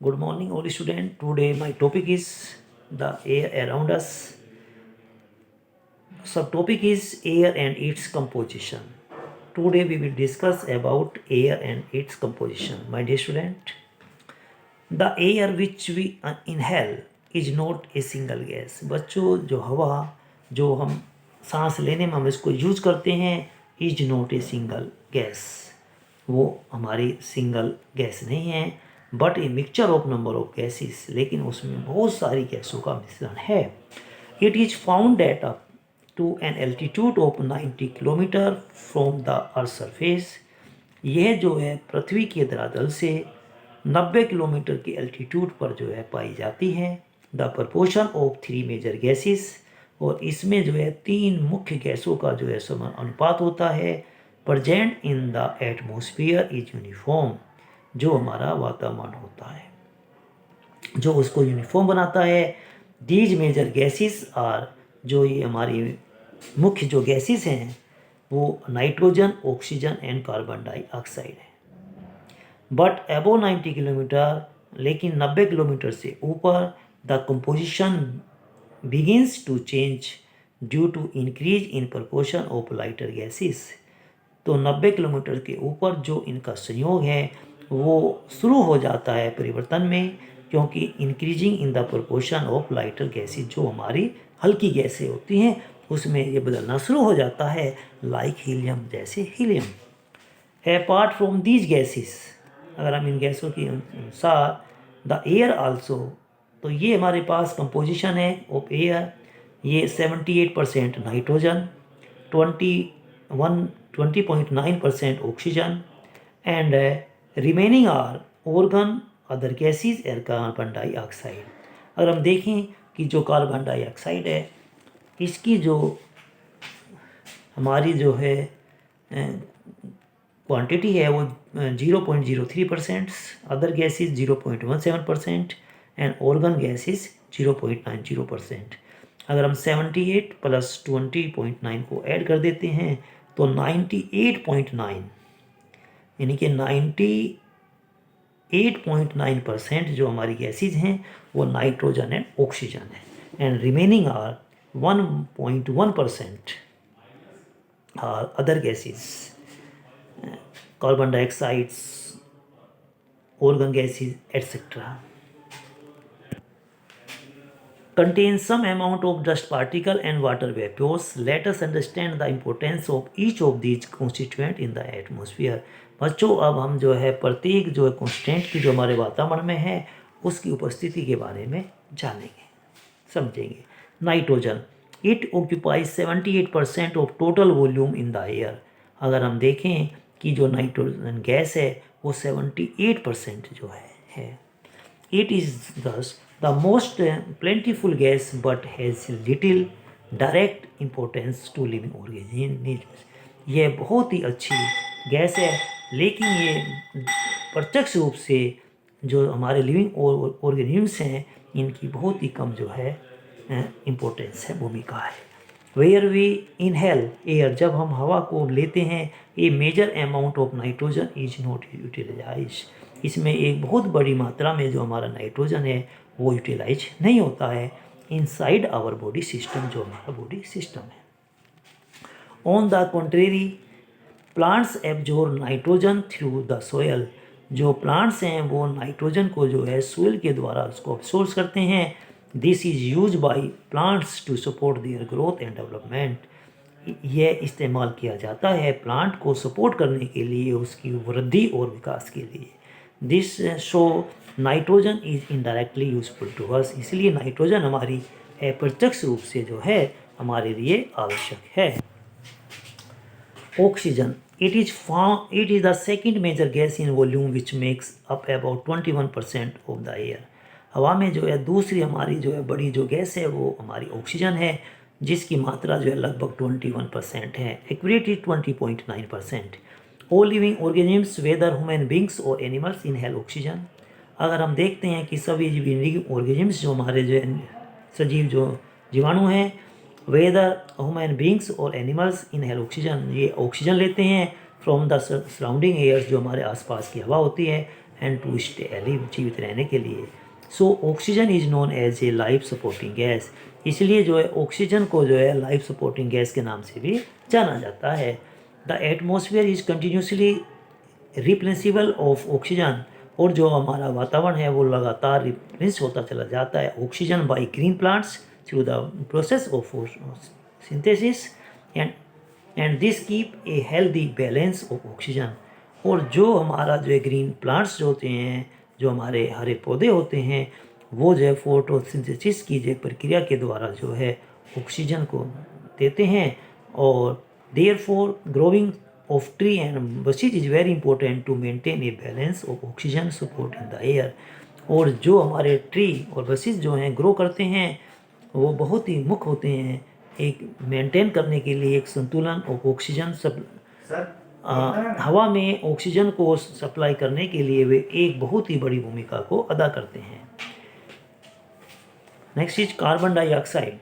Good morning, all students. Today my topic is the air around us. Subtopic is air and its composition. Today we will discuss about air and its composition. My dear student, the air which we inhale is not a single gas. बच्चों, जो हवा जो हम सांस लेने में हम इसको यूज करते हैं is not a single gas. वो हमारी सिंगल गैस नहीं है but a mixture of number of gases. लेकिन उसमें बहुत सारी गैसों का मिश्रण है. It is found at up to an altitude of 90 kilometre from the earth surface. यह जो है पृथ्वी के धरातल से 90 किलोमीटर के एल्टीट्यूड पर जो है पाई जाती है. The proportion of 3 major gases, और इसमें जो है 3 मुख्य गैसों का जो है समान अनुपात होता है. Present in the atmosphere is uniform. जो हमारा वातावरण होता है जो उसको यूनिफॉर्म बनाता है. दीज मेजर गैसेस आर, जो ये हमारी मुख्य जो गैसेस हैं वो nitrogen, oxygen and carbon dioxide है. बट अबो 90 किलोमीटर, लेकिन 90 किलोमीटर से ऊपर the composition begins to change due to increase in proportion of lighter gases. तो 90 किलोमीटर के ऊपर जो इनका संयोग है वो शुरू हो जाता है परिवर्तन में, क्योंकि increasing in the proportion of lighter gases, जो हमारी हल्की गैसें होती हैं उसमें ये बदलना शुरू हो जाता है, लाइक हीलियम, जैसे helium. Apart from these gases, अगर हम इन गैसों के अनुसार द एयर आल्सो, तो ये हमारे पास कंपोजिशन है ऑफ एयर. ये 78% nitrogen, 20.9% oxygen and remaining are argon other gases air carbon dioxide. अगर हम देखें कि जो कार्बन डाइऑक्साइड है इसकी जो हमारी जो है क्वांटिटी है वो 0.03%, other gases 0.17% and organ gases 0.90%. अगर हम 78 + 20.9 को ऐड कर देते हैं तो 98.9, यानी कि 98.9% जो हमारी गैसेज हैं वो नाइट्रोजन एंड ऑक्सीजन है. And remaining are 1.1% are other gases, carbon dioxides, argon gases etcetera. Contains some amount of dust particle and water vapors. Let us understand the importance of each of these constituent in the atmosphere. बच्चों, अब हम जो है प्रत्येक जो है constant की जो हमारे वातावरण में है उसकी उपस्थिति के बारे में जानेंगे, समझेंगे. Nitrogen, it occupies 78% of total volume in the air. अगर हम देखें कि जो नाइट्रोजन गैस है वो 78% जो है. इट इज़ दस the most plentiful gas but has little direct importance to living organisms. ये बहुत ही अच्छी गैस है लेकिन ये प्रत्यक्ष रूप से जो हमारे लिविंग ऑर्गेनिम्स हैं इनकी बहुत ही कम जो है इम्पोर्टेंस है, भूमिका है. वेयर वी इनहेल एयर, जब हम हवा को लेते हैं, a major amount of nitrogen is not utilise. इसमें एक बहुत बड़ी मात्रा में जो हमारा नाइट्रोजन है वो यूटिलाइज नहीं होता है इनसाइड आवर बॉडी सिस्टम, जो हमारा बॉडी सिस्टम है. On the contrary, plants absorb nitrogen through the soil. जो प्लांट्स हैं वो नाइट्रोजन को जो है सोयल के द्वारा उसको अब्सॉर्ब करते हैं. This is use by plants to support their growth and development. यह इस्तेमाल किया जाता है प्लांट को सपोर्ट करने के लिए, उसकी वृद्धि और विकास के लिए. This show nitrogen is indirectly useful to us. इसलिए नाइट्रोजन हमारी प्रत्यक्ष रूप से जो है हमारे लिए आवश्यक है. Oxygen, it is the second major gas in volume which makes up about 21% of the air. हवा में जो है दूसरी हमारी जो है बड़ी जो गैस है वो हमारी ऑक्सीजन है, जिसकी मात्रा जो है लगभग 21% है. Accurate 20.9%. All living organisms whether human beings और एनिमल्स इनहेल ऑक्सीजन. अगर हम देखते हैं कि सभी लिविंग ऑर्गेनिम्स जो हमारे जो सजीव जो जीवाणु हैं, वेदर ह्यूमन बींग्स और एनिमल्स इनहेल ऑक्सीजन, ये ऑक्सीजन लेते हैं फ्रॉम द सराउंडिंग एयर्स, जो हमारे आसपास की हवा होती है. एंड टू स्टे अलिव, जीवित रहने के लिए। So oxygen is known as a life supporting gas, इसलिए जो है ऑक्सीजन को जो है लाइफ सपोर्टिंग गैस के नाम से भी जाना जाता है। The atmosphere is continuously replaceable of oxygen, और जो हमारा वातावरण है वो लगातार रिप्लेस होता चला जाता है oxygen by green plants through the process of synthesis and this keep a healthy balance of oxygen. और जो हमारा जो है ग्रीन प्लांट्स जो होते हैं, जो हमारे हरे पौधे होते हैं, वो जो है फोटोसिंथेसिस की जो प्रक्रिया के द्वारा जो है ऑक्सीजन को देते हैं। और therefore growing of tree and bushes is very important to maintain a balance of oxygen support in the air। और जो हमारे ट्री और बसेस जो हैं ग्रो करते हैं वो बहुत ही मुख्य होते हैं एक मेंटेन करने के लिए एक संतुलन और ऑक्सीजन सब हवा में ऑक्सीजन को सप्लाई करने के लिए वे एक बहुत ही बड़ी भूमिका को अदा करते हैं। Next is carbon dioxide.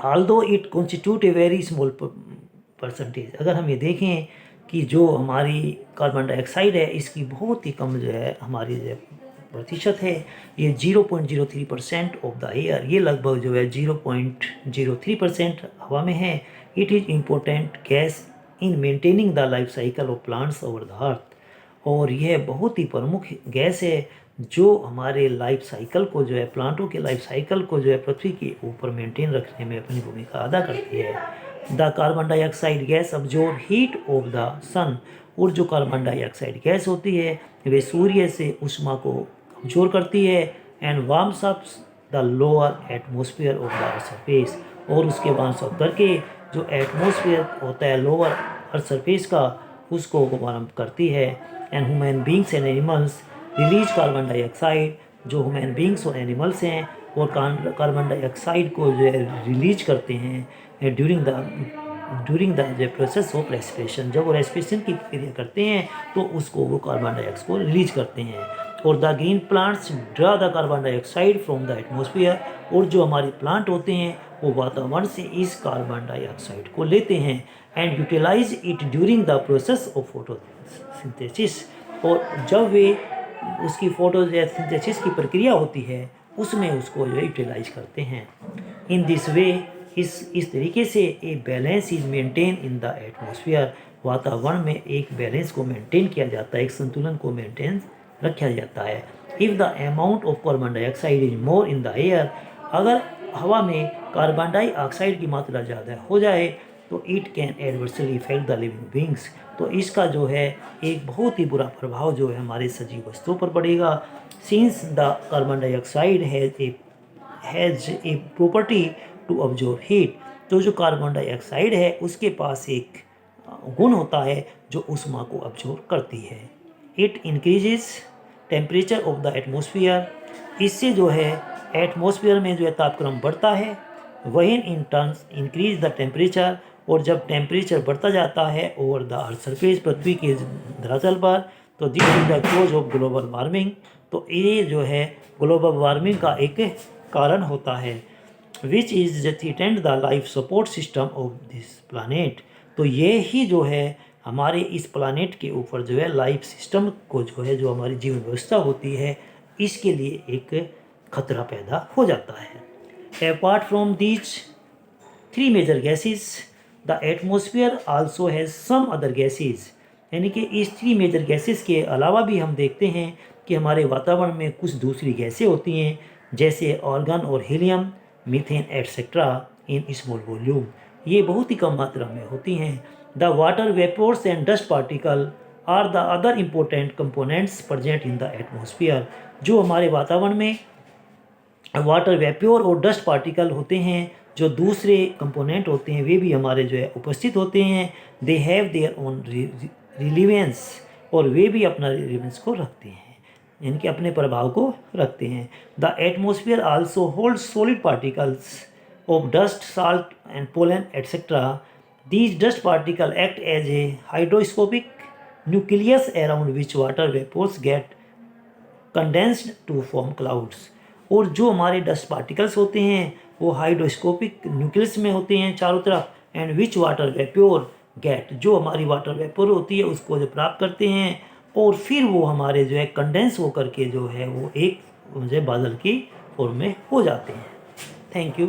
Although it constitute a very small percentage, अगर हम ये देखें कि जो हमारी कार्बन डाइऑक्साइड है इसकी बहुत ही कम जो है हमारी जो प्रतिशत है, ये 0.03% ऑफ द एयर, ये लगभग जो है 0.03% हवा में है। It is important gas in maintaining the life cycle of plants over the earth, और यह बहुत ही प्रमुख गैस है जो हमारे लाइफ साइकिल को जो है प्लांटों के लाइफ साइकिल को जो है पृथ्वी के ऊपर मेंटेन रखने में अपनी भूमिका अदा करती है। The carbon dioxide gas absorb heat of the sun, और जो कार्बन डाइऑक्साइड गैस होती है वे सूर्य से ऊष्मा को कमजोर करती है and warms up the lower atmosphere of the earth surface, और उसके वार्म्स अप करके जो एटमॉस्फेयर होता है लोअर अर्थ सरफेस का उसको वार्म करती है। And human beings and animals release carbon dioxide, जो ह्यूमन बींग्स और एनिमल्स हैं और कार्बन डाइऑक्साइड को जो है रिलीज करते हैं during the process of respiration, जब वो रेस्पिरेशन की प्रक्रिया करते हैं तो उसको वो कार्बन डाइऑक्साइड को रिलीज करते हैं। और the green plants draw the carbon dioxide from the atmosphere, और जो हमारे प्लांट होते हैं वो वातावरण से इस कार्बन डाइऑक्साइड को लेते हैं and utilise it during the process of photosynthesis, और जब वे उसकी फोटोसिंथेसिस की प्रक्रिया होती है उसमें उसको जो यूटिलाइज करते हैं। इन दिस वे इस तरीके से a balance is maintain in the atmosphere, वातावरण में एक बैलेंस को मेंटेन किया जाता है, एक संतुलन को मेंटेन रखा जाता है। If the amount of carbon dioxide is more in the air, अगर हवा में कार्बन डाइऑक्साइड की मात्रा ज़्यादा हो जाए तो it can adversely effect the living beings, तो इसका जो है एक बहुत ही बुरा प्रभाव जो है हमारे सजीव वस्तुओं पर पड़ेगा। Since the carbon dioxide has a property to absorb heat, तो जो कार्बन डाइऑक्साइड है उसके पास एक गुण होता है जो ऊष्मा को ऑब्जॉर्व करती है। It increases temperature of the atmosphere, इससे जो है एटमॉस्फेयर में जो है तापक्रम बढ़ता है। वहीं in turns increase the temperature, और जब टेम्परेचर बढ़ता जाता है ओवर द अर्थ सरफेस पृथ्वी के धरातल पर, तो this is the cause of global warming, तो ये जो है ग्लोबल वार्मिंग का एक कारण होता है। Which is threatened the life support system of this planet, तो ये ही जो है हमारे इस प्लानट के ऊपर जो है लाइफ सिस्टम को जो है जो हमारी जीवन व्यवस्था होती है इसके लिए एक खतरा पैदा हो जाता है। Apart from these three major gases the atmosphere also has some other gases, यानी कि इस थ्री मेजर गैसेस के अलावा भी हम देखते हैं कि हमारे वातावरण में कुछ दूसरी गैसें होती हैं, जैसे ऑर्गन और helium, methane etcetera in small volume, ये बहुत ही कम मात्रा में होती हैं। The water vapours and dust particle are the other important components present in the atmosphere, जो हमारे वातावरण में वाटर वेपोर और डस्ट पार्टिकल होते हैं, जो दूसरे कंपोनेंट होते हैं वे भी हमारे जो है उपस्थित होते हैं। They have their own relevance, और वे भी अपना रिलीवेंस को रखते हैं, इनके अपने प्रभाव को रखते हैं। The atmosphere also hold solid particles of dust, salt and pollen etcetera. These dust particle act as a hygroscopic nucleus around which water vapours get condensed to form clouds, और जो हमारे डस्ट पार्टिकल्स होते हैं वो hygroscopic nucleus में होते हैं चारों तरफ, and which water vapour get, जो हमारी वाटर वेपोर होती है उसको जो प्राप्त करते हैं और फिर वो हमारे जो है कंडेंस होकर के जो है वो एक जो बादल की फॉर्म में हो जाते हैं। Thank you.